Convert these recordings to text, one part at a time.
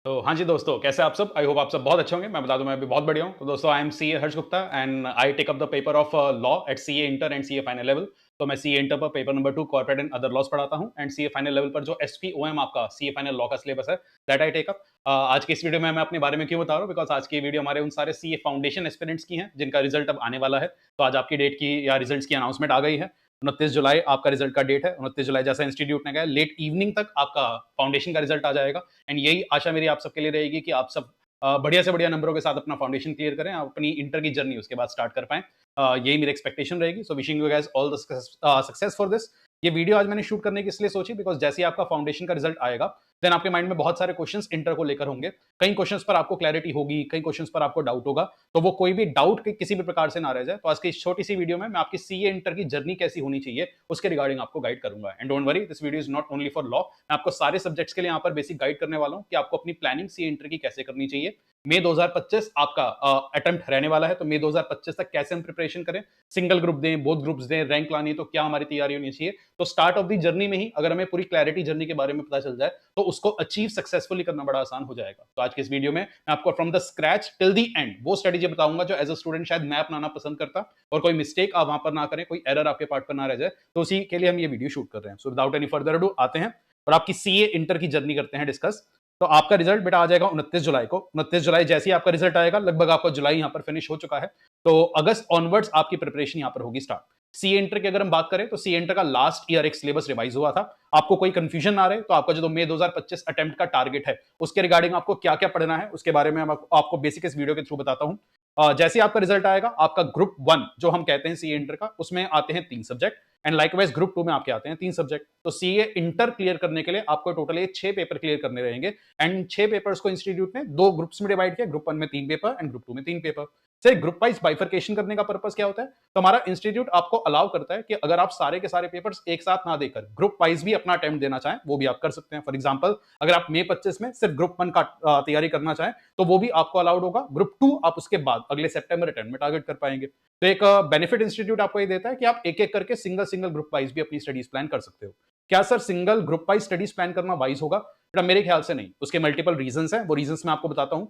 तो हाँ जी दोस्तों, कैसे आप सब? आई होप आप सब बहुत अच्छे होंगे। मैं बता दूँ मैं भी बहुत बढ़िया हूँ। तो दोस्तों I am CA Harsh Gupta and I take up the paper of law at CA inter and CA final level. तो मैं सीए इंटर पर paper number 2 corporate and other laws पढ़ाता हूँ एंड सीए फाइनल लेवल पर जो एसपीओएम आपका CA final law का syllabus है दैट आई टेक अप। आज की इस वीडियो में मैं अपने बारे में क्यों बता रहा हूँ? बिकॉज़ आज की वीडियो हमारे उन सारे सीए फाउंडेशन एस्पिरेंट्स की है जिनका रिजल्ट अब आने वाला है। तो आज आपकी डेट की या रिजल्ट्स की अनाउंसमेंट आ गई है। 29 जुलाई आपका रिजल्ट का डेट है। 29 जुलाई जैसा इंस्टीट्यूट ने कहा है लेट इवनिंग तक आपका फाउंडेशन का रिजल्ट आ जाएगा। एंड यही आशा मेरी आप सबके लिए रहेगी कि आप सब बढ़िया से बढ़िया नंबरों के साथ अपना फाउंडेशन क्लियर करें, आप अपनी इंटर की जर्नी उसके बाद स्टार्ट कर पाएँ। यही मेरी एक्सपेक्टेशन रहेगी। So wishing you guys all the success for this. ये वीडियो आज मैंने शूट करने की इसलिए सोची बिकॉज़ जैसे ही आपका फाउंडेशन का रिजल्ट आएगा, देन आपके माइंड में बहुत सारे क्वेश्चंस इंटर को लेकर होंगे। कई क्वेश्चंस पर आपको क्लैरिटी होगी, कई क्वेश्चंस पर आपको डाउट होगा। तो वो कोई भी डाउट किसी भी प्रकार से ना रह जाए। तो आज की इस छोटी-सी वीडियो में मैं आपकी सीए इंटर की जर्नी कैसी होनी चाहिए, उसके रिगार्डिंग आपको गाइड करूँगा। And don't worry, this video is not only for law. मैं आपको सारे सब्जेक्ट्स के लिए यहाँ पर बेसिक गाइड करने वाला हूँ कि आपको अपनी प्लानिंग सीए इंटर की कैसे करनी चाहिए। मई 2025 आपका अटेम्प्ट रहने वाला है, तो मई 2025 तक कैसे हम प्रिपरेशन करें, सिंगल ग्रुप दें, बोथ ग्रुप्स दें, रैंक लानी है तो क्या हमारी तैयारी होनी चाहिए। तो स्टार्ट ऑफ द जर्नी में ही अगर हमें पूरी क्लैरिटी जर्नी के बारे में पता चल जाए, तो उसको अचीव सक्सेसफुली करना बड़ा आसान हो जाएगा। तो आज की इस वीडियो में मैं आपको from the scratch till the end वो स्ट्रेटेजी बताऊंगा जो एज अ स्टूडेंट शायद मैं अपनाना पसंद करता, और कोई मिस्टेक आप वहां पर ना करें, कोई एरर आपके पार्ट पर ना रह जाए। तो उसी के लिए हम ये वीडियो शूट कर रहे हैं। So without any further ado आते हैं और आपकी सीए इंटर की जर्नी करते हैं डिस्कस। तो आपका रिजल्ट बेटा आ जाएगा 29 जुलाई को। 29 जुलाई जैसे ही आपका रिजल्ट आएगा, लगभग आपका जुलाई यहाँ पर फिनिश हो चुका है। तो अगस्त ऑनवर्ड्स आपकी प्रिपरेशन यहाँ पर होगी स्टार्ट। सी इंटर की अगर हम बात करें तो सी इंटर का लास्ट ईयर एक सिलेबस रिवाइज हुआ था। आपको कोई कंफ्यूजन ना रहे तो आपका जो मई 2025 अटेम्प्ट का टारगेट है, उसके रिगार्डिंग आपको क्या क्या पढ़ना है उसके बारे में आपको बेसिक इस वीडियो के थ्रू बताता हूँ। जैसे ही आपका रिजल्ट आएगा, आपका ग्रुप 1 जो हम कहते हैं सी इंटर का, उसमें आते हैं 3 सब्जेक्ट एंड लाइकवाइज ग्रुप 2 में आपके आते हैं 3 सब्जेक्ट। तो सीए इंटर क्लियर करने के लिए आपको टोटल 6 पेपर क्लियर करने रहेंगे एंड 6 पेपर्स को इंस्टीट्यूट ने 2 ग्रुप्स में डिवाइड किया। ग्रुप 1 में 3 पेपर एंड ग्रुप 2 में 3 paper. Sir group wise bifurcation करने का पर्पस क्या होता है? तो हमारा इंस्टीट्यूट आपको अलाउ करता है कि अगर आप सारे के सारे पेपर्स एक साथ ना देकर ग्रुप वाइज भी अपना अटेम्प्ट देना चाहें, वो भी आप कर सकते हैं। फॉर एग्जांपल, अगर आप मई 25 में सिर्फ ग्रुप 1 का तैयारी करना चाहें, तो वो भी आपको अलाउड होगा। ग्रुप 2 आप उसके बाद अगले सितंबर अटेम्प्ट में टारगेट कर पाएंगे। तो एक बेनिफिट इंस्टीट्यूट आपको ये देता है कि आप एक एक करके सिंगल सिंगल ग्रुप वाइज भी अपनी स्टडीज प्लान कर सकते हो। क्या sir single group wise studies plan करना वाइज होगा? बेटा मेरे ख्याल से नहीं। उसके मल्टीपल रीजंस हैं, वो रीजंस मैं आपको बताता हूं।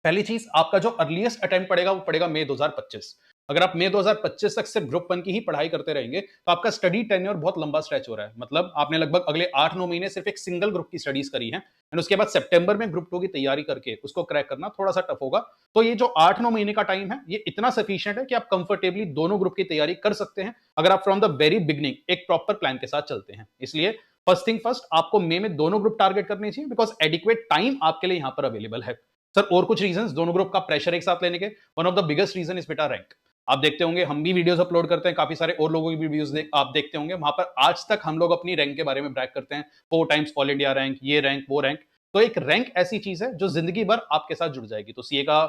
पहली चीज, आपका जो अर्लीस्ट अटेम्प्ट पड़ेगा वो पड़ेगा मई 2025। अगर आप मई 2025 तक सिर्फ ग्रुप 1 की ही पढ़ाई करते रहेंगे, तो आपका स्टडी टेन्योर बहुत लंबा स्ट्रेच हो रहा है। मतलब आपने लगभग अगले 8-9 महीने सिर्फ एक सिंगल ग्रुप की स्टडीज करी है एंड उसके बाद सितंबर में ग्रुप 2 की तैयारी करके उसको क्रैक करना थोड़ा सा टफ होगा। तो ये जो 8-9 महीने का टाइम है, ये इतना सफिशिएंट है कि आप कंफर्टेबली दोनों ग्रुप की तैयारी कर सकते हैं, अगर आप फ्रॉम द वेरी बिगनिंग एक प्रॉपर प्लान के साथ चलते हैं। इसलिए फर्स्ट थिंग फर्स्ट, आपको मई में दोनों ग्रुप टारगेट करने चाहिए बिकॉज एडिक्वेट टाइम आपके लिए यहां पर अवेलेबल है। सर और कुछ रीजंस दोनों ग्रुप का प्रेशर एक साथ लेने के? One of the biggest reason is बेटा रैंक। आप देखते होंगे, हम भी वीडियोस अपलोड करते हैं, काफी सारे और लोगों की भी वीडियोस आप देखते होंगे, वहां पर आज तक हम लोग अपनी रैंक के बारे में ब्रैग करते हैं। 4 टाइम्स ऑल इंडिया रैंक, ये रैंक वो रैंक। तो एक रैंक ऐसी चीज है जो जिंदगी भर आपके साथ जुड़ जाएगी। तो सीए का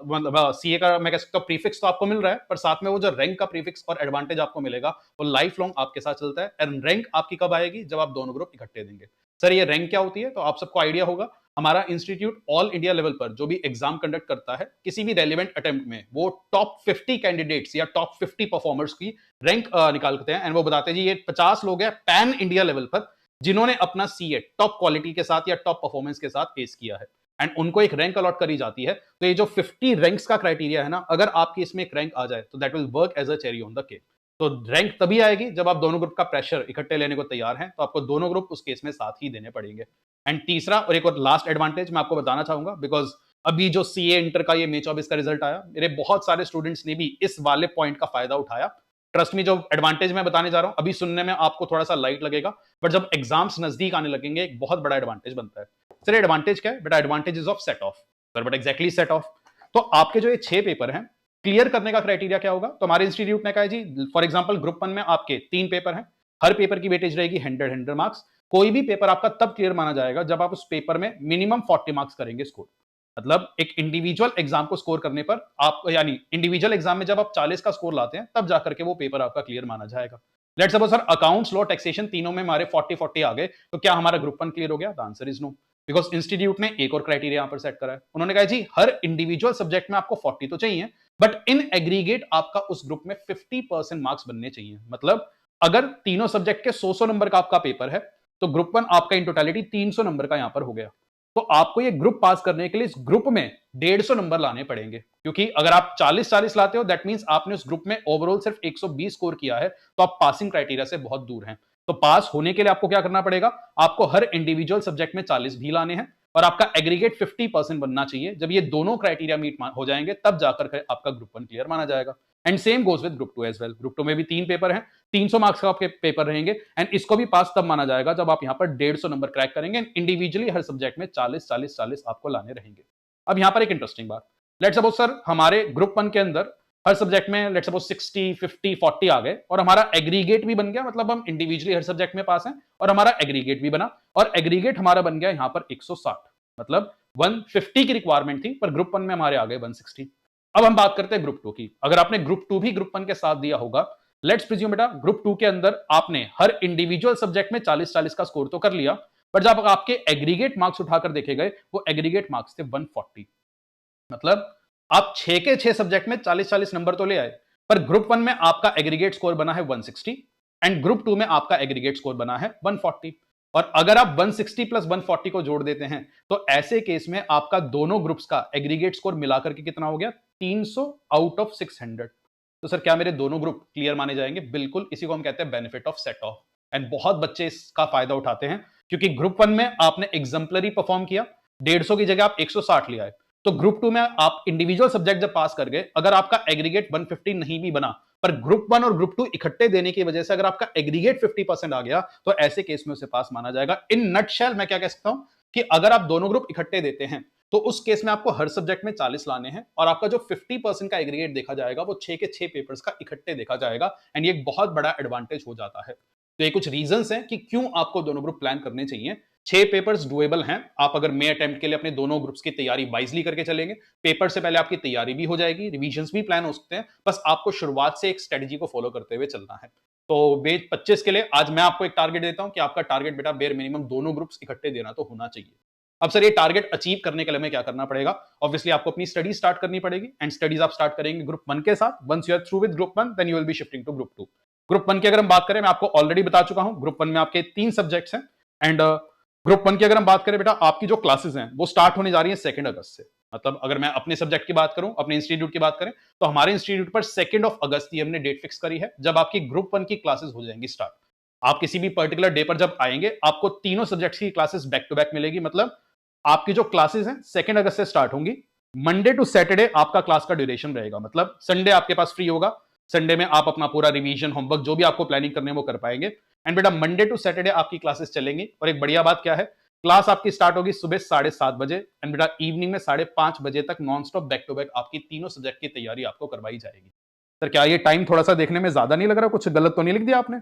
मतलब सीए का मैं कह सकता हूं प्रीफिक्स तो आपको मिल रहा है, पर साथ में वो जो रैंक का प्रीफिक्स और एडवांटेज आपको मिलेगा, वो लाइफ लॉन्ग आपके साथ चलता है। एंड रैंक आपकी कब आएगी? जब आप दोनों ग्रुप इकट्ठे देंगे। सर ये रैंक क्या होती है? तो आप सबको आइडिया होगा। हमारा इंस्टीट्यूट ऑल इंडिया लेवल पर जो भी एग्जाम कंडक्ट करता है, किसी भी रेलिवेंट अटेम्प्ट में, वो टॉप 50 कैंडिडेट्स या टॉप 50 परफॉर्मर्स की रैंक निकालते हैं एंड वो बताते हैं जी ये 50 लोग हैं पैन इंडिया लेवल पर जिन्होंने अपना सीए टॉप क्वालिटी के साथ या टॉप परफॉर्मेंस के साथ पेश किया है एंड उनको एक रैंक अलॉट करी जाती है। तो ये जो 50 रैंक्स का क्राइटेरिया है ना, अगर आपकी इसमें एक रैंक आ जाए तो that will work as a cherry on the cake. तो रैंक तभी आएगी जब आप दोनों ग्रुप का प्रेशर इकट्ठे लेने को तैयार हैं, तो आपको दोनों ग्रुप उस केस में साथ ही देने पड़ेंगे। एंड तीसरा और एक और लास्ट एडवांटेज मैं आपको बताना चाहूंगा, बिकॉज अभी जो सीए इंटर का ये मई 24 का रिजल्ट आया, मेरे बहुत सारे स्टूडेंट्स ने भी इस वाले पॉइंट का फायदा उठाया। ट्रस्ट में जो एडवांटेज मैं बताने जा रहा हूं, अभी सुनने में आपको थोड़ा सा लाइट लगेगा, बट जब एग्जाम्स नजदीक आने लगेंगे एक बहुत बड़ा एडवांटेज बनता है। सर एडवांटेज क्या है? बेटा advantage is of set of. Sir but exactly set of. तो आपके जो ये 6 पेपर हैं, क्लियर करने का क्राइटेरिया क्या होगा? तो हमारे इंस्टीट्यूट ने कहा है जी, फॉर एग्जांपल ग्रुप 1 में आपके 3 पेपर हैं, हर पेपर की वेटेज रहेगी 100 मार्क्स। कोई भी पेपर आपका तब क्लियर माना जाएगा जब आप उस पेपर में मिनिमम 40 मार्क्स करेंगे स्कोर। मतलब एक इंडिविजुअल एग्जाम को स्कोर करने पर आप, यानी इंडिविजुअल एग्जाम में जब आप 40 का स्कोर लाते हैं, तब जाकर के वो पेपर आपका क्लियर माना जाएगा। Let's suppose sir accounts, law, taxation तीनों में हमारे 40-40 आ गए, तो क्या हमारा ग्रुप 1 क्लियर हो गया? The answer is no. Because institute ने एक और क्राइटेरिया यहां पर सेट करा है। उन्होंने कहा जी हर इंडिविजुअल सब्जेक्ट में आपको 40 तो चाहिए, बट इन एग्रीगेट आपका उस ग्रुप में 50% मार्क्स बनने चाहिए। मतलब अगर तीनों सब्जेक्ट के 100 नंबर का आपका पेपर है, तो ग्रुप 1 आपका इन टोटलिटी 300 नंबर का यहां पर हो गया। तो आपको ये ग्रुप पास करने के लिए इस ग्रुप में 150 नंबर लाने पड़ेंगे, क्योंकि अगर आप 40-40 लाते हो दैट मींस आपने उस ग्रुप में ओवरऑल सिर्फ 120 स्कोर किया है, तो आप पासिंग क्राइटेरिया से बहुत दूर हैं। तो पास होने के लिए आपको क्या करना पड़ेगा, आपको हर इंडिविजुअल सब्जेक्ट में 40 भी लाने हैं और आपका एग्रीगेट 50% बनना चाहिए। जब ये दोनों क्राइटेरिया मीट हो जाएंगे तब जाकर के आपका ग्रुप 1 क्लियर माना जाएगा। And same goes with group 2 as well. Group 2 में भी 3 पेपर हैं, 300 मार्क्स का आपके पेपर रहेंगे एंड इसको भी पास तब माना जाएगा जब आप यहां पर 150 नंबर क्रैक करेंगे एंड इंडिविजुअली हर सब्जेक्ट में 40-40-40 आपको लाने रहेंगे। अब यहां पर एक इंटरेस्टिंग बात, लेट्स सपोज सर हमारे ग्रुप 1 के अंदर हर सब्जेक्ट में लेट्स सपोज 60, 50, 40 आ गए और हमारा एग्रीगेट भी बन गया, मतलब हम इंडिविजुअली हर सब्जेक्ट में पास हैं और हमारा एग्रीगेट भी बना और एग्रीगेट हमारा बन गया यहां पर 160, मतलब 150 की रिक्वायरमेंट थी पर ग्रुप 1 में हमारे आ गए 160। अब हम बात करते हैं ग्रुप 2 की। अगर आपने ग्रुप 2 भी ग्रुप 1 के साथ दिया होगा, लेट्स प्रिज्यूम बेटा ग्रुप 2 के अंदर आपने हर इंडिविजुअल सब्जेक्ट में 40-40 का स्कोर तो कर लिया, पर जब आपके एग्रीगेट मार्क्स उठाकर देखे गए वो एग्रीगेट मार्क्स थे 140, मतलब आप 6 के 6 सब्जेक्ट में 40-40 नंबर तो ले आए, पर ग्रुप 1 में आपका एग्रीगेट स्कोर बना है 160 एंड ग्रुप 2 में आपका एग्रीगेट स्कोर बना है 140। और अगर आप 160 प्लस 140 को जोड़ देते हैं तो ऐसे केस में आपका दोनों ग्रुप्स का एग्रीगेट स्कोर मिलाकर के कितना हो गया, 300 आउट ऑफ 600। तो सर क्या मेरे दोनों ग्रुप क्लियर माने जाएंगे? बिल्कुल, इसी को हम कहते हैं benefit of set of. And बहुत बच्चे इसका फायदा उठाते हैं क्योंकि ग्रुप 1 में आपने एग्जाम्पलरी परफॉर्म किया, 150 की जगह आप 160 ले आए, तो ग्रुप 2 में आप इंडिविजुअल सब्जेक्ट जब पास कर गए, अगर आपका एग्रीगेट 150 नहीं भी बना, पर ग्रुप 1 और ग्रुप 2 इकट्ठे देने की वजह से अगर आपका एग्रीगेट 50% आ गया तो ऐसे केस में उसे पास माना जाएगा। इन नटशेल मैं क्या कह सकता हूं कि अगर आप दोनों ग्रुप इकट्ठे देते हैं तो उस केस में आपको हर सब्जेक्ट में 40 लाने हैं और आपका जो 50% का एग्रीगेट देखा जाएगा वो 6 के 6 पेपर्स का इकट्ठे देखा जाएगा एंड ये एक बहुत बड़ा एडवांटेज हो जाता है। तो ये कुछ रीजंस हैं कि क्यों आपको दोनों ग्रुप प्लान करने चाहिए। 6 पेपर्स डुएबल हैं, आप अगर मे अटेम्प्ट के लिए अपने दोनों ग्रुप्स की तैयारी वाइजली करके चलेंगे, पेपर से पहले आपकी तैयारी भी हो जाएगी, रिवीजन्स भी प्लान हो सकते हैं, बस आपको शुरुआत से एक स्ट्रेटजी को फॉलो करते हुए चलना है। तो बेच 25 के लिए आज मैं आपको एक टारगेट देता हूं कि आपका टारगेट बेटा बेर मिनिमम दोनों ग्रुप्स इकट्ठे देना तो होना चाहिए। अब सर ये टारगेट अचीव करने के लिए हमें क्या करना पड़ेगा? ऑब्वियसली आपको अपनी स्टडी स्टार्ट करनी पड़ेगी एंड स्टडीज आप स्टार्ट करेंगे ग्रुप 1 के साथ। Once you are through with group 1 then you will be shifting to group 2। Group 1 की अगर हम बात करें, मैं आपको ऑलरेडी बता चुका हूं, ग्रुप 1 में आपके 3 सब्जेक्ट्स हैं एंड ग्रुप 1 की अगर हम बात करें बेटा, आपकी जो क्लासेस हैं वो स्टार्ट होने जा रही है 2 अगस्त से। मतलब अगर मैं अपने सब्जेक्ट की बात करूं, अपने इंस्टीट्यूट की बात करें, तो हमारे इंस्टीट्यूट पर 2 अगस्त की हमने डेट फिक्स करी है जब आपकी ग्रुप 1 की क्लासेस हो जाएंगी स्टार्ट। आप किसी भी पर्टिकुलर डे पर जब आएंगे आपको तीनों सब्जेक्ट्स की क्लासेस बैक टू बैक मिलेगी। मतलब आपकी जो क्लासेस हैं 2 अगस्त से स्टार्ट होंगी, मंडे टू सैटरडे आपका क्लास का ड्यूरेशन रहेगा, मतलब संडे आपके पास फ्री होगा, संडे में आप अपना पूरा रिवीजन होमवर्क जो भी आपको प्लानिंग करने है वो कर पाएंगे एंड बेटा मंडे टू सैटरडे आपकी क्लासेस चलेंगी। और एक बढ़िया बात क्या है, क्लास आपकी स्टार्ट होगी सुबह 7:30 बजे एंड बेटा इवनिंग में 5:30 बजे तक non stop back to back आपकी तीनों सब्जेक्ट की तैयारी आपको करवाई जाएगी। सर क्या ये टाइम थोड़ा सा देखने में ज्यादा नहीं लग रहा? कुछ गलत तो नहीं लिख दिया आपने?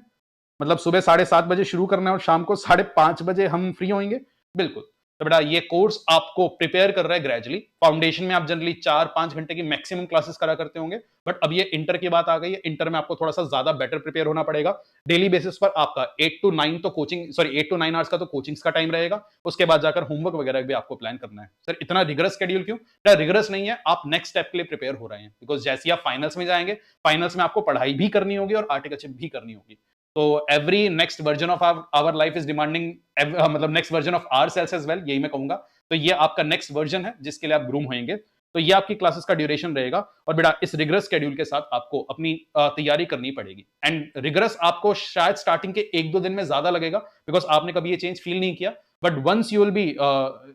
मतलब सुबह 7:30 बजे शुरू करना है और शाम को 5:30 बजे हम फ्री होंगे? बिल्कुल। तो बेटा ये कोर्स आपको प्रिपेयर कर रहा है ग्रेजुअली। फाउंडेशन में आप जनरली 4-5 घंटे की मैक्सिमम क्लासेस करा करते होंगे, बट अब ये इंटर की बात आ गई है, इंटर में आपको थोड़ा सा ज्यादा बेटर प्रिपेयर होना पड़ेगा। डेली बेसिस पर आपका 8 to 9 तो कोचिंग, सॉरी 8 to 9 आवर्स का तो कोचिंग्स का टाइम रहेगा, उसके बाद जाकर होमवर्क वगैरह भी आपको प्लान करना है। सर इतना रिगरस शेड्यूल क्यों? रिगरस नहीं है, आप नेक्स्ट स्टेप के लिए प्रिपेयर हो रहे हैं, बिकॉज जैसे आप फाइनल्स में जाएंगे, फाइनल्स में आपको पढ़ाई भी करनी होगी और आर्टिकलशिप भी करनी होगी। तो every next version of our life is demanding, मतलब next version of ourselves as well, यही मैं कहूंगा। तो ये आपका नेक्स्ट वर्जन है जिसके लिए आप ग्रूम होंगे। तो ये आपकी क्लासेस का ड्यूरेशन रहेगा और बेटा इस रिगरस शेड्यूल के साथ आपको अपनी तैयारी करनी पड़ेगी एंड रिगरस आपको शायद स्टार्टिंग के 1-2 दिन में ज्यादा लगेगा बिकॉज आपने कभी ये चेंज फील नहीं किया, but once you will be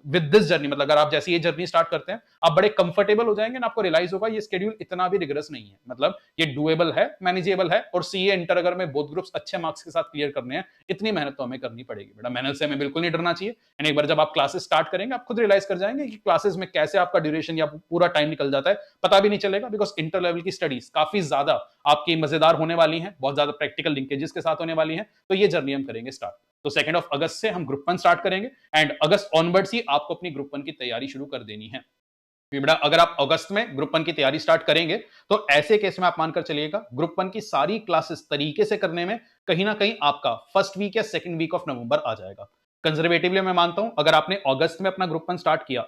with this journey, मतलब अगर आप जैसे ये जर्नी स्टार्ट करते हैं आप बड़े कंफर्टेबल हो जाएंगे ना, आपको रियलाइज होगा ये शेड्यूल इतना भी रिगरस नहीं है, मतलब ये डुएबल है, मैनेजेबल है। और सीए इंटर अगर में बोथ ग्रुप्स अच्छे मार्क्स के साथ क्लियर करने हैं, इतनी मेहनत तो हमें करनी पड़ेगी बेटा, मेहनत से हमें बिल्कुल नहीं डरना चाहिए। एंड एक बार जब आप क्लासेस स्टार्ट करेंगे आप खुद रियलाइज कर जाएंगे कि क्लासेस में कैसे आपका ड्यूरेशन या पूरा टाइम निकल जाता है, पता भी नहीं चलेगा, बिकॉज इंटर लेवल की स्टडीज काफी ज्यादा आपकी मजेदार होने वाली हैं, बहुत ज्यादा प्रैक्टिकल लिंकेजेस के साथ होने वाली हैं। तो ये जर्नी हम करेंगे स्टार्ट। तो 2 अगस्त से हम ग्रुप 1 स्टार्ट करेंगे एंड अगस्त ऑनवर्ड्स ही आपको अपनी ग्रुप 1 की तैयारी शुरू कर देनी है। बेटा अगर आप अगस्त में ग्रुप 1 की तैयारी स्टार्ट करेंगे तो ऐसे केस में आप मानकर चलिएगा ग्रुप 1 की सारी क्लासेस तरीके से करने में कहीं ना कहीं आपका फर्स्ट वीक या सेकंड वीक ऑफ नवंबर आ जाएगा। कंजर्वेटिवली मैं मानता हूं अगर आपने अगस्त में अपना ग्रुप 1 स्टार्ट किया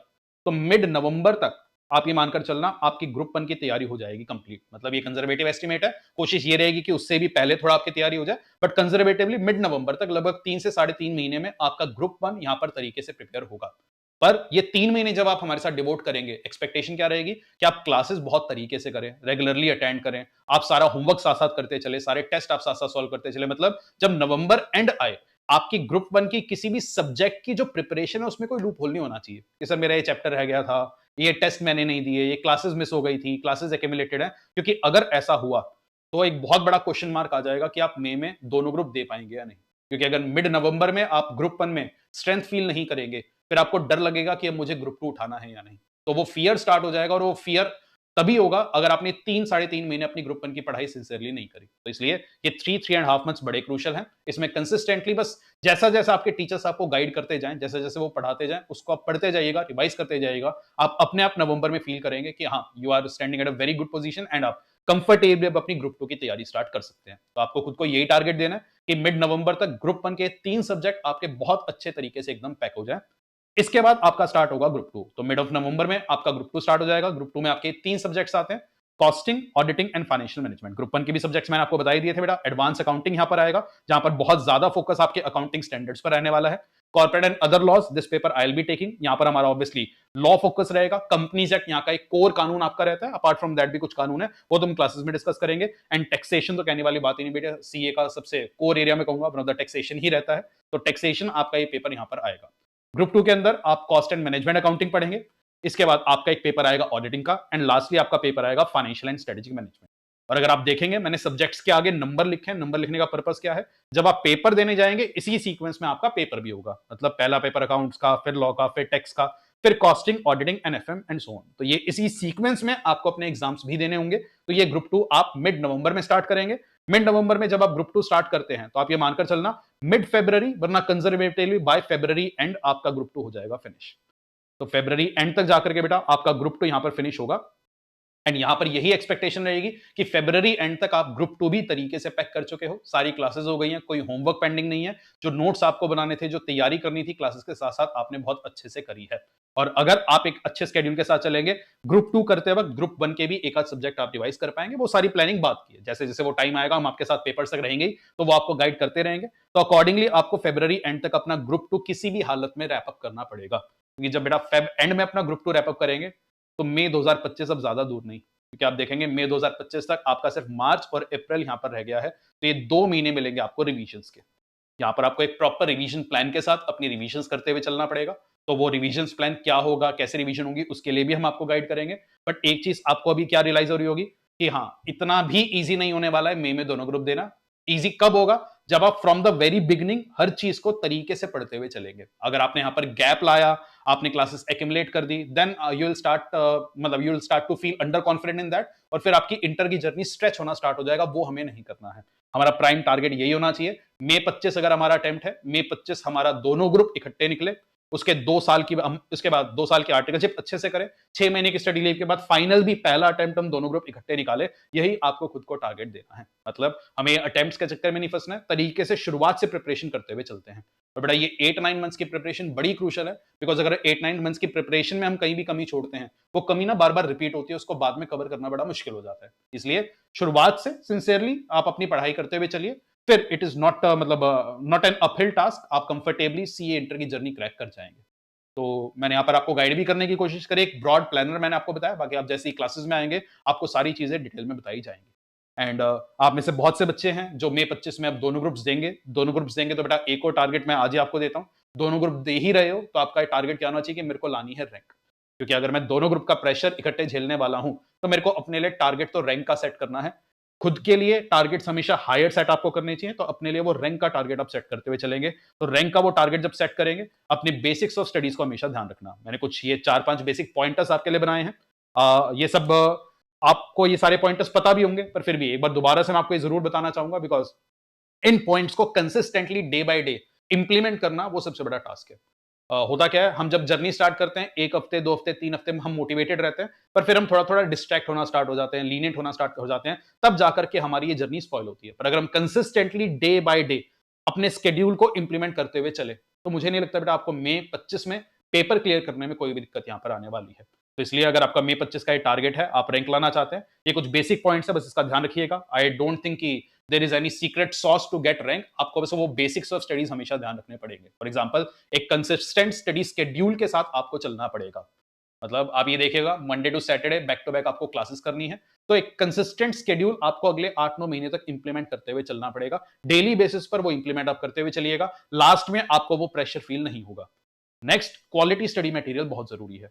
तो मिड नवंबर तक आप ये मानकर चलना आपकी ग्रुप 1 की तैयारी हो जाएगी कंप्लीट। मतलब ये कंजर्वेटिव एस्टिमेट है, कोशिश ये रहेगी कि उससे भी पहले थोड़ा आपकी तैयारी हो जाए, बट कंजर्वेटिवली मिड नवंबर तक लगभग 3 से 3.5 महीने में आपका ग्रुप 1 यहां पर तरीके से प्रिपेयर होगा। पर ये 3 महीने जब आप हमारे साथ डिवोट करेंगे, एक्सपेक्टेशन क्या रहेगी कि आप क्लासेस बहुत तरीके से करें, रेगुलरली अटेंड करें, आप सारा होमवर्क साथ-साथ करते चले, सारे टेस्ट आप साथ-साथ सॉल्व करते चले। मतलब जब नवंबर एंड आए, आपकी ग्रुप 1 की किसी भी सब्जेक्ट की जो प्रिपरेशन है, उसमें कोई लूप होल नहीं होना चाहिए कि सर मेरा ये चैप्टर रह गया था, ये टेस्ट मैंने नहीं दिए, ये क्लासेस मिस हो गई थी, क्लासेस एक्यूमुलेटेड है। क्योंकि अगर ऐसा हुआ, तो एक बहुत बड़ा क्वेश्चन मार्क आ जाएगा कि आप मई में दोनों ग्रुप दे पाएंगे या नहीं। क्योंकि अगर मिड नवंबर में आप ग्रुप 1 में स्ट्रेंथ फील नहीं करेंगे, फिर आपको डर लगेगा कि अब मुझे ग्रुप 2 उठाना है या नहीं। तो वो फ़ियर स्टार्ट हो जाएगा और वो फ़ियर तभी होगा अगर आपने 3 साढ़े 3 महीने अपनी ग्रुप 1 की पढ़ाई सिंसियरली नहीं करी। तो इसलिए ये 3 एंड हाफ मंथ्स बड़े क्रूशियल हैं। इसमें कंसिस्टेंटली बस जैसा-जैसा आपके टीचर्स आपको गाइड करते जाएँ, जैसे-जैसे वो पढ़ाते जाएँ, उसको आप पढ़ते जाइएगा, रिवाइज़ करते जाइएगा। आप अपने आप नवंबर में फ़ील करेंगे कि हाँ, you are standing at a very good position and आप कंफर्टेबली अब अपनी ग्रुप 2 की तैयारी स्टार्ट कर सकते हैं। तो आपको खुद को यही टारगेट देना है कि मिड नवंबर तक ग्रुप 1 के 3 सब्जेक्ट आपके बहुत अच्छे तरीके से एकदम पैक हो जाएँ। इसके बाद आपका स्टार्ट होगा ग्रुप 2। तो मिड ऑफ नवंबर में आपका ग्रुप 2 स्टार्ट हो जाएगा। ग्रुप 2 में आपके 3 सब्जेक्ट्स आते हैं, costing, auditing and financial management. Group 1 के भी सब्जेक्ट्स मैंने आपको बता ही दिए थे बेटा। एडवांस अकाउंटिंग यहाँ पर आएगा, जहाँ पर बहुत ज्यादा फोकस आपके अकाउंटिंग स्टैंडर्ड्स पर रहने वाला है। Corporate and other laws, this paper I will be taking. यहाँ पर हमारा ऑब्वियसली लॉ फोकस रहेगा। कंपनीज एक्ट यहाँ का एक कोर कानून आपका रहता है। अपार्ट फ्रॉम दैट भी कुछ कानून है, वो तुम क्लासेस में डिस्कस करेंगे। एंड टैक्सेशन तो कहने वाली बात ही नहीं बेटा, सीए का सबसे कोर एरिया में कहूंगा वन ऑफ द टैक्सेशन ही रहता है। तो टैक्सेशन आपका ये पेपर यहाँ पर आएगा। ग्रुप 2 के अंदर आप कॉस्ट एंड मैनेजमेंट अकाउंटिंग पढ़ेंगे। इसके बाद आपका एक पेपर आएगा ऑडिटिंग का एंड लास्टली आपका पेपर आएगा फाइनेंशियल एंड स्ट्रेटेजिक मैनेजमेंट। और अगर आप देखेंगे मैंने सब्जेक्ट्स के आगे नंबर लिखे हैं। नंबर लिखने का पर्पस क्या है? जब आप पेपर देने जाएंगे इसी सीक्वेंस में आपका पेपर भी होगा। मतलब पहला पेपर अकाउंट्स का, फिर लॉ का, फिर टैक्स का, फिर costing, auditing and FM and so on. तो ये इसी सीक्वेंस में आपको अपने एग्जाम्स भी देने होंगे। तो ये ग्रुप 2 आप मिड नवंबर में स्टार्ट करेंगे। मिड नवंबर में जब आप ग्रुप 2 स्टार्ट करते हैं तो आप ये मानकर चलना मिड फेब्रुअरी, वरना कंजर्वेटिवली बाय फेब्रुअरी एंड आपका ग्रुप 2 हो जाएगा फिनिश। तो फेब्रुअरी एंड तक जाकर के बेटा आपका ग्रुप 2 यहां पर फिनिश होगा। एंड यहां पर यही एक्सपेक्टेशन रहेगी कि फेब्रुअरी एंड तक आप ग्रुप 2 भी तरीके से पैक कर चुके हो, सारी क्लासेस हो गई हैं, कोई होमवर्क पेंडिंग नहीं है। जो नोट्स आपको बनाने थे, जो तैयारी करनी थी क्लासेस के साथ साथ, आपने बहुत अच्छे से करी है। और अगर आप एक अच्छे स्केड्यूल के साथ चलेंगे, ग्रुप 2 करते वक्त ग्रुप 1 के भी एक आध सब्जेक्ट आप रिवाइज कर पाएंगे। वो सारी प्लानिंग बात की है, जैसे जैसे वो टाइम आएगा हम आपके साथ पेपर्स तक रहेंगे, तो वो आपको गाइड करते रहेंगे। तो अकॉर्डिंगली आपको फेब्रुअरी एंड तक अपना ग्रुप 2 किसी भी हालत में रैपअप करना पड़ेगा। क्योंकि जब बेटा फेब एंड में अपना ग्रुप 2 रैपअप करेंगे, तो मई 2025 अब ज्यादा दूर नहीं। क्योंकि आप देखेंगे मई 2025 तक आपका सिर्फ मार्च और अप्रैल यहां पर रह गया है। तो ये 2 महीने मिलेंगे आपको रिविजन्स के। यहाँ पर आपको एक प्रॉपर रिवीजन प्लान के साथ अपनी रिवीजन्स करते हुए चलना पड़ेगा। तो वो रिवीजन्स प्लान क्या होगा, कैसे रिवीजन होगी, उसके लिए भी हम आपको गाइड करेंगे। बट एक चीज आपको अभी क्या रियलाइज हो रही होगी कि हाँ, इतना भी इजी नहीं होने वाला है मई में दोनों ग्रुप देना। इजी कब होगा? जब आप फ्रॉम द वेरी बिगिनिंग हर चीज को तरीके से पढ़ते हुए चलेंगे। अगर आपने यहाँ पर गैप लाया, आपने क्लासेस एक्यूमुलेट कर दी, देन यू विल स्टार्ट मतलब you will start to feel under confident in that, और फिर आपकी इंटर की जर्नी स्ट्रेच होना स्टार्ट हो जाएगा। वो हमें नहीं करना है। हमारा प्राइम टारगेट यही होना चाहिए। मई 25 अगर हमारा अटेम्प्ट है, मई 25 हमारा दोनों ग्रुप इकट्ठे निकले। उसके 2 साल की हम उसके बाद 2 साल की आर्टिकलशिप अच्छे से करें। 6 महीने की स्टडी लीव के बाद फाइनल भी पहला अटेम्प्ट हम दोनों ग्रुप इकट्ठे निकाले। यही आपको खुद को टारगेट देना है। मतलब हमें अटेम्प्ट्स के चक्कर में नहीं फंसना है, तरीके से शुरुआत से प्रिपरेशन करते हुए चलते हैं। और बेटा ये 8-9 मंथ्स की प्रिपरेशन बड़ी क्रूशियल है। बिकॉज अगर 8-9 मंथ्स की प्रिपरेशन में हम कहीं भी कमी छोड़ते हैं, वो कमी ना बार बार रिपीट होती है, उसको बाद में कवर करना बड़ा मुश्किल हो जाता है। इसलिए शुरुआत से सिंसियरली आप अपनी पढ़ाई करते हुए चलिए। फिर इट इज नॉट मतलब नॉट एन अपहिल टास्क। आप कंफर्टेबली सीए इंटर की जर्नी क्रैक कर जाएंगे। तो मैंने यहाँ पर आपको गाइड भी करने की कोशिश करी। एक ब्रॉड प्लानर मैंने आपको बताया। बाकी आप जैसे ही क्लासेस में आएंगे, आपको सारी चीजें डिटेल में बताई जाएंगी। एंड आप में से बहुत से बच्चे हैं जो मई 25 में अब दोनों ग्रुप्स देंगे। दोनों ग्रुप्स देंगे तो बेटा एक और टारगेट मैं आज ही आपको देता हूँ। दोनों ग्रुप दे ही रहे हो तो आपका टारगेट क्या होना चाहिए कि मेरे को लानी है रैंक। क्योंकि अगर मैं दोनों ग्रुप का प्रेशर इकट्ठे झेलने वाला हूं, तो मेरे को अपने लिए टारगेट तो रैंक का सेट करना है। खुद के लिए टारगेट्स हमेशा हायर सेट आपको करने चाहिए। तो अपने लिए वो रैंक का टारगेट आप सेट करते हुए चलेंगे। तो रैंक का वो टारगेट जब सेट करेंगे, अपनी बेसिक्स ऑफ स्टडीज को हमेशा ध्यान रखना। मैंने कुछ ये 4-5 बेसिक पॉइंटर्स आपके लिए बनाए हैं। ये सब आपको ये सारे पॉइंटर्स पता भी होंगे, पर फिर भी एक बार दोबारा से मैं आपको ये जरूर बताना चाहूंगा। बिकॉज इन पॉइंट्स को consistently day by day implement करना वो सबसे बड़ा टास्क है। होता क्या है, हम जब जर्नी स्टार्ट करते हैं 1 हफ्ते 2 हफ्ते 3 हफ्ते में हम मोटिवेटेड रहते हैं, पर फिर हम थोड़ा थोड़ा डिस्ट्रैक्ट होना स्टार्ट हो जाते हैं, लीनियंट होना स्टार्ट हो जाते हैं। तब जाकर के हमारी ये जर्नी स्पॉइल होती है। पर अगर हम कंसिस्टेंटली डे बाय डे अपने स्केड्यूल को इंप्लीमेंट करते हुए चले, तो मुझे नहीं लगता बेटा आपको मई 25 में पेपर क्लियर करने में कोई भी दिक्कत यहां पर आने वाली है। तो इसलिए अगर आपका मई 25 का ये टारगेट है, आप रैंक लाना चाहते हैं, ये कुछ बेसिक पॉइंट्स है, बस इसका ध्यान रखिएगा। आई डोंट थिंक कि there is any secret sauce to get rank, आपको बस वो बेसिक्स ऑफ स्टडीज हमेशा ध्यान रखने पड़ेंगे। फॉर एग्जांपल एक कंसिस्टेंट स्टडी शेड्यूल के साथ आपको चलना पड़ेगा। मतलब आप ये देखिएगा Monday to Saturday back to back आपको क्लासेस करनी है, तो एक कंसिस्टेंट शेड्यूल आपको अगले 8-9 महीने तक इंप्लीमेंट करते हुए चलना पड़ेगा। डेली बेसिस पर वो इंप्लीमेंट आप करते हुए चलिएगा, लास्ट में आपको वो प्रेशर फील नहीं होगा। नेक्स्ट, क्वालिटी स्टडी मटेरियल बहुत जरूरी है।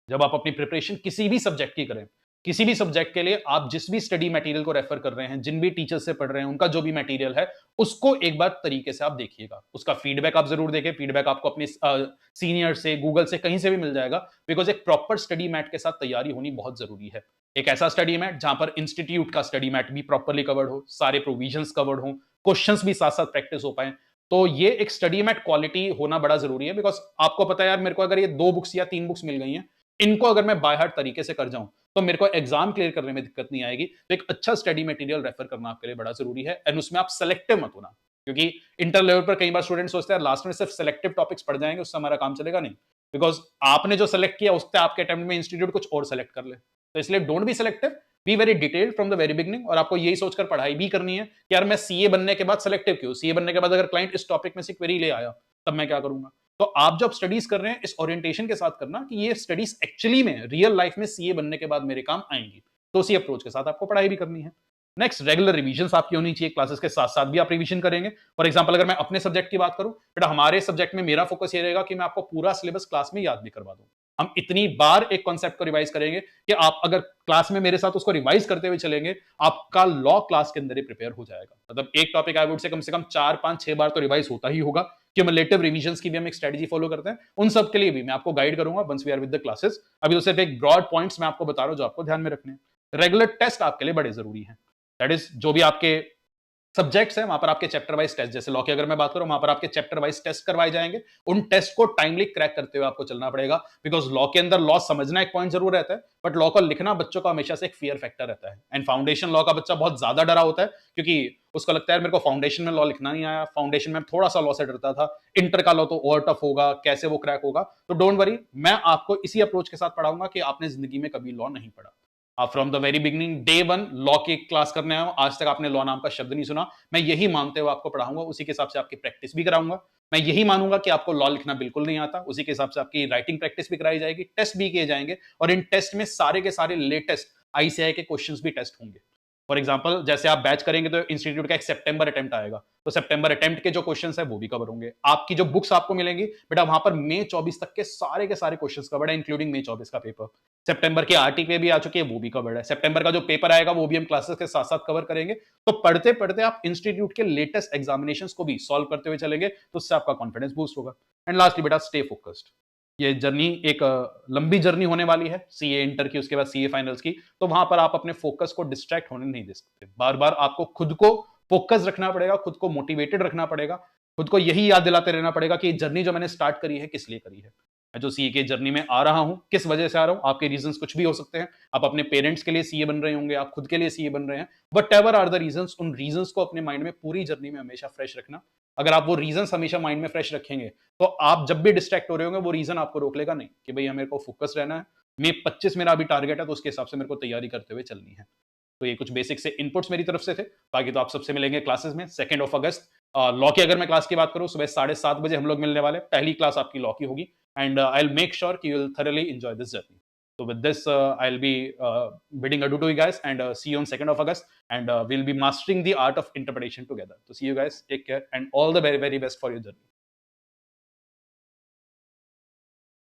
जब आप अपनी प्रिपरेशन किसी भी सब्जेक्ट की करें, किसी भी सब्जेक्ट के लिए आप जिस भी स्टडी मटेरियल को रेफर कर रहे हैं, जिन भी टीचर से पढ़ रहे हैं, उनका जो भी मटेरियल है, उसको एक बार तरीके से आप देखिएगा। उसका फीडबैक आप जरूर देखें। फीडबैक आपको अपने सीनियर से, गूगल से, कहीं से भी मिल जाएगा, बिकॉज एक प्रॉपर स्टडी मैट के साथ तैयारी होनी बहुत जरूरी है। एक ऐसा स्टडी मैट जहां पर इंस्टीट्यूट का स्टडी मैट भी प्रॉपरली कवर्ड हो, सारे प्रोविजंस कवर्ड हो, क्वेश्चंस भी साथ साथ प्रैक्टिस हो पाए। तो ये एक स्टडी मैट क्वालिटी होना बड़ा जरूरी है, बिकॉज आपको पता है यार, मेरे को अगर ये 2 बुक्स या 3 बुक्स मिल गई हैं, इनको अगर मैं बाय हार्ट तरीके से कर जाऊं, तो मेरे को एग्जाम क्लियर करने में दिक्कत नहीं आएगी। तो एक अच्छा स्टडी मटेरियल रेफर करना आपके लिए बड़ा जरूरी है, एंड उसमें आप सेलेक्टिव मत होना, क्योंकि इंटर लेवल पर कई बार स्टूडेंट सोचते हैं लास्ट में सिर्फ सेलेक्टिव टॉपिक्स पढ़ जाएंगे, उससे हमारा काम चलेगा नहीं, बिकॉज आपने जो सेलेक्ट किया उससे आपके अटेम्प्ट में इंस्टीट्यूट कुछ और सेलेक्ट कर ले। तो इसलिए don't be selective, be very detailed from the very beginning. और आपको यही सोचकर पढ़ाई भी करनी है कि यार मैं सीए बनने के बाद सेलेक्टिव क्यों, सीए बनने के बाद अगर क्लाइंट इस टॉपिक में से क्वेरी ले आया तब मैं क्या करूंगा। तो आप जब स्टडीज कर रहे हैं इस ओरिएंटेशन के साथ करना कि ये स्टडीज एक्चुअली में रियल लाइफ में सीए बनने के बाद मेरे काम आएंगी, तो उसी अप्रोच के साथ आपको पढ़ाई भी करनी है। नेक्स्ट, रेगुलर रिवीजन आपकी होनी चाहिए। क्लासेस के साथ साथ भी आप रिवीजन करेंगे। फॉर एग्जांपल अगर मैं अपने सब्जेक्ट की बात करूं, बेटा हमारे सब्जेक्ट में मेरा फोकस ये रहेगा कि मैं आपको पूरा सिलेबस क्लास में याद भी करवा दूं। हम इतनी बार एक कॉन्सेप्ट को रिवाइज करेंगे कि आप अगर क्लास में मेरे साथ उसको रिवाइज करते हुए चलेंगे, आपका लॉ क्लास के अंदर ही प्रिपेयर हो जाएगा। मतलब एक टॉपिक आई वुड से कम 4, 5, 6 बार तो रिवाइज होता ही होगा। क्यूमुलेटिव रिवीजंस की भी हम एक स्ट्रेटजी फॉलो करते हैं, उन सब के लिए भी मैं आपको गाइड करूंगा once we are with the classes. अभी तो सिर्फ एक ब्रॉड पॉइंट्स मैं आपको बता रहा हूं जो आपको ध्यान में रखने हैं। रेगुलर टेस्ट आपके लिए बड़े जरूरी हैं। दैट इज जो भी आपके सब्जेक्ट्स हैं वहां पर आपके चैप्टर वाइज टेस्ट, जैसे लॉ की अगर मैं बात करूं, वहां पर आपके चैप्टर वाइज टेस्ट करवाए जाएंगे। उन टेस्ट को टाइमली क्रैक करते हुए आपको चलना पड़ेगा, बिकॉज लॉ के अंदर लॉ समझना एक पॉइंट जरूर रहता है, बट लॉ को लिखना बच्चों का हमेशा से एक फियर फैक्टर रहता है। एंड फाउंडेशन लॉ का बच्चा बहुत ज्यादा डरा होता है, क्योंकि उसको लगता है मेरे को फाउंडेशन में लॉ लिखना नहीं आया, फाउंडेशन में थोड़ा सा लॉ से डरता था, इंटर का लॉ तो और टफ होगा, कैसे वो क्रैक होगा। तो डोंट वरी, मैं आपको इसी अप्रोच के साथ पढ़ाऊंगा कि आपने जिंदगी में कभी लॉ नहीं पढ़ा। आप from the very beginning day 1 law की क्लास करने आए हो, आज तक आपने लॉ नाम का शब्द नहीं सुना, मैं यही मानते हुए आपको पढ़ाऊंगा, उसी के हिसाब से आपकी प्रैक्टिस भी कराऊंगा। मैं यही मानूंगा कि आपको लॉ लिखना बिल्कुल नहीं आता, उसी के हिसाब से आपकी राइटिंग प्रैक्टिस भी कराई जाएगी, टेस्ट भी किए जाएंगे, और इन टेस्ट में सारे के सारे लेटेस्ट आईसीआई के क्वेश्चंस भी टेस्ट होंगे। फॉर एग्जांपल जैसे आप बैच करेंगे तो इंस्टीट्यूट का एक सितंबर अटेम्प्ट आएगा, तो सितंबर अटेम्प्ट के जो क्वेश्चंस है वो भी कवर होंगे। आपकी जो बुक्स आपको मिलेंगी बेटा, वहां पर मई 24 तक के सारे क्वेश्चंस कवर्ड है, इंक्लूडिंग मई 24 का पेपर। सितंबर की आरटीपी भी आ चुकी है, वो भी कवर्ड है। सितंबर का जो पेपर आएगा वो भी हम क्लासेस के साथ साथ कवर करेंगे। तो पढ़ते पढ़ते आप इंस्टीट्यूट के लेटेस्ट एग्जामिनेशंस को भी सॉल्व करते हुए चलेंगे, तो उससे आपका कॉन्फिडेंस बूस्ट होगा। एंड लास्टली बेटा, स्टे फोकस्ड। ये जर्नी एक लंबी जर्नी होने वाली है, सीए इंटर की, उसके बाद सीए फाइनल्स की। तो वहां पर आप अपने फोकस को डिस्ट्रैक्ट होने नहीं दे सकते। बार बार आपको खुद को फोकस रखना पड़ेगा, खुद को मोटिवेटेड रखना पड़ेगा, खुद को यही याद दिलाते रहना पड़ेगा कि जर्नी जो मैंने स्टार्ट करी है किस लिए करी है। मैं जो सीए की जर्नी में आ रहा हूं, किस वजह से आ रहा हूं, आपके रीजंस कुछ भी हो सकते हैं। आप अपने पेरेंट्स के लिए सीए बन रहे होंगे, आप खुद के लिए सीए बन रहे हैं, whatever are the reasons, उन रीजंस को अपने माइंड में पूरी जर्नी में हमेशा फ्रेश रखना। अगर आप वो रीजंस हमेशा माइंड में फ्रेश रखेंगे, तो आप जब भी डिस्ट्रैक्ट हो रहे होंगे वो रीजन आपको रोक लेगा नहीं कि भैया मेरे को फोकस रहना है, मे 25 मेरा अभी टारगेट है, तो उसके हिसाब से मेरे को तैयारी करते हुए चलनी है। तो ये कुछ बेसिक से इनपुट्स मेरी तरफ से थे। बाकी तो आप सबसे मिलेंगे क्लासेस में 2 अगस्त। लॉ की अगर मैं क्लास की बात करूं, सुबह 7:30 बजे हम लोग मिलने वाले, पहली क्लास आपकी लॉ की होगी, and I will make sure कि you will thoroughly enjoy this journey. So with this, I'll be bidding adieu to you guys, and see you on 2nd of August, and we'll be mastering the art of interpretation together. So see you guys, take care, and all the very, very best for your journey.